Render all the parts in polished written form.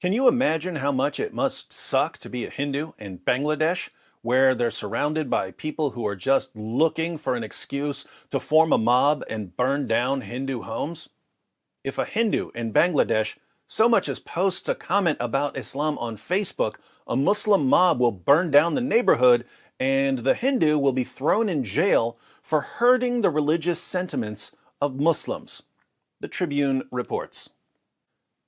Can you imagine how much it must suck to be a Hindu in Bangladesh, where they're surrounded by people who are just looking for an excuse to form a mob and burn down Hindu homes? If a Hindu in Bangladesh so much as posts a comment about Islam on Facebook, a Muslim mob will burn down the neighborhood and the Hindu will be thrown in jail for hurting the religious sentiments of Muslims. The Tribune reports.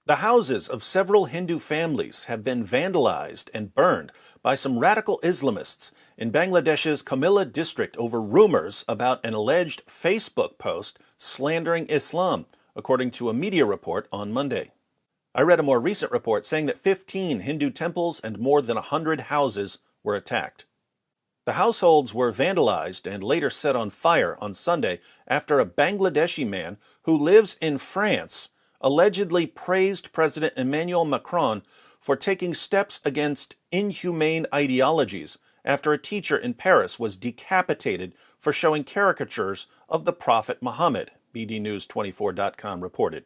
The houses of several Hindu families have been vandalized and burned by some radical Islamists in Bangladesh's Comilla district over rumors about an alleged Facebook post slandering Islam, according to a media report on Monday. I read a more recent report saying that 15 Hindu temples and more than 100 houses were attacked. The households were vandalized and later set on fire on Sunday after a Bangladeshi man who lives in France allegedly praised President Emmanuel Macron for taking steps against inhumane ideologies after a teacher in Paris was decapitated for showing caricatures of the Prophet Muhammad, BDNews24.com reported.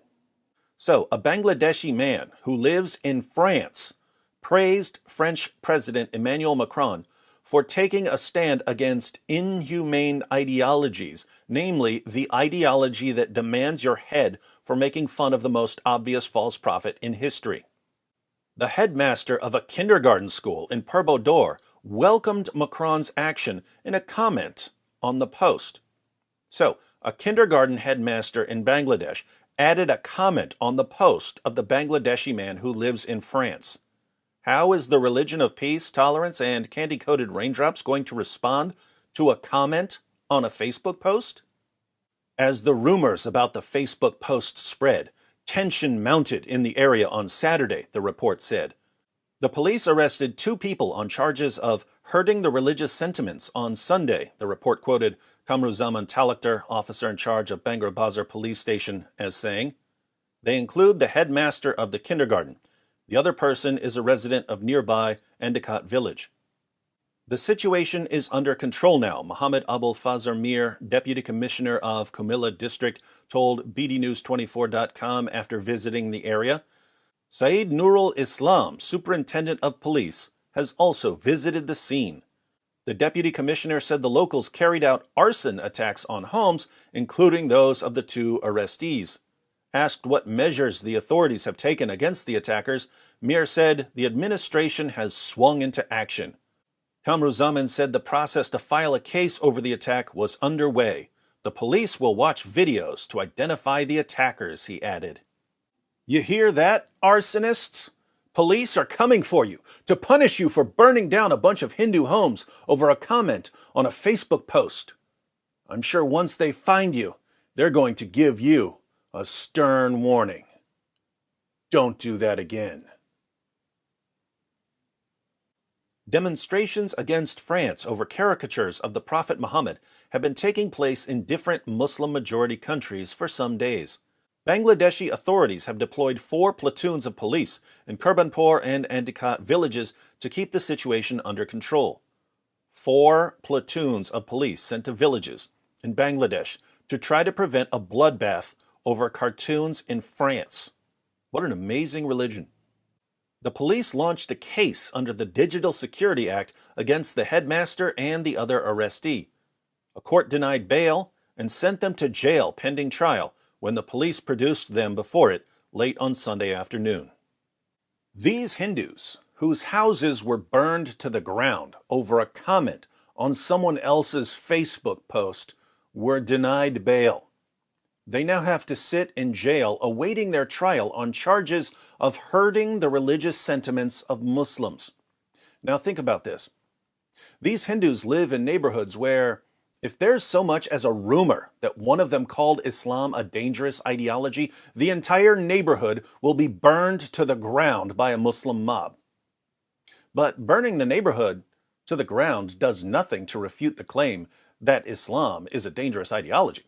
So, a Bangladeshi man who lives in France praised French President Emmanuel Macron for taking a stand against inhumane ideologies, namely the ideology that demands your head for making fun of the most obvious false prophet in history. The headmaster of a kindergarten school in Purbodor welcomed Macron's action in a comment on the post. So, a kindergarten headmaster in Bangladesh added a comment on the post of the Bangladeshi man who lives in France. How is the religion of peace, tolerance, and candy-coated raindrops going to respond to a comment on a Facebook post? As the rumors about the Facebook post spread, tension mounted in the area on Saturday, the report said. The police arrested 2 people on charges of hurting the religious sentiments on Sunday, the report quoted Kamruzaman Talukdar, officer in charge of Bangor Bazar police station, as saying. They include the headmaster of the kindergarten. The other person is a resident of nearby Endicott village. The situation is under control now, Mohammed Abul Fazar Mir, Deputy Commissioner of Comilla District, told BDNews24.com after visiting the area. Saeed Nurul Islam, Superintendent of Police, has also visited the scene. The Deputy Commissioner said the locals carried out arson attacks on homes, including those of the 2 arrestees. Asked what measures the authorities have taken against the attackers, Mir said the administration has swung into action. Kamruzaman said the process to file a case over the attack was underway. The police will watch videos to identify the attackers, he added. You hear that, arsonists? Police are coming for you to punish you for burning down a bunch of Hindu homes over a comment on a Facebook post. I'm sure once they find you, they're going to give you a stern warning. Don't do that again. Demonstrations against France over caricatures of the Prophet Muhammad have been taking place in different Muslim-majority countries for some days. Bangladeshi authorities have deployed 4 platoons of police in Kurbanpur and Endicott villages to keep the situation under control. 4 platoons of police sent to villages in Bangladesh to try to prevent a bloodbath over cartoons in France. What an amazing religion. The police launched a case under the Digital Security Act against the headmaster and the other arrestee. A court denied bail and sent them to jail pending trial when the police produced them before it late on Sunday afternoon. These Hindus, whose houses were burned to the ground over a comment on someone else's Facebook post, were denied bail. They now have to sit in jail awaiting their trial on charges of hurting the religious sentiments of Muslims. Now think about this. These Hindus live in neighborhoods where, if there's so much as a rumor that one of them called Islam a dangerous ideology, the entire neighborhood will be burned to the ground by a Muslim mob. But burning the neighborhood to the ground does nothing to refute the claim that Islam is a dangerous ideology.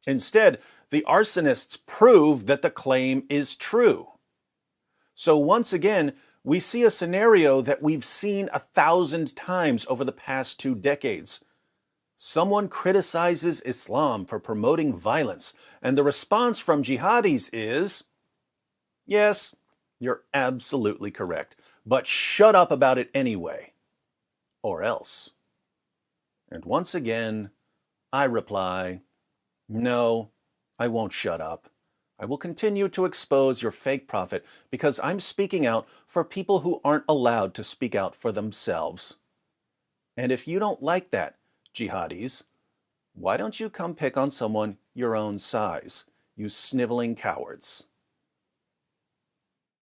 Instead, the arsonists prove that the claim is true. So once again, we see a scenario that we've seen 1,000 times over the past 2 decades. Someone criticizes Islam for promoting violence, and the response from jihadis is, yes, You're absolutely correct. But shut up about it anyway. Or else. And once again, I reply, no, I won't shut up. I will continue to expose your fake prophet because I'm speaking out for people who aren't allowed to speak out for themselves. And if you don't like that, jihadis, why don't you come pick on someone your own size, you sniveling cowards?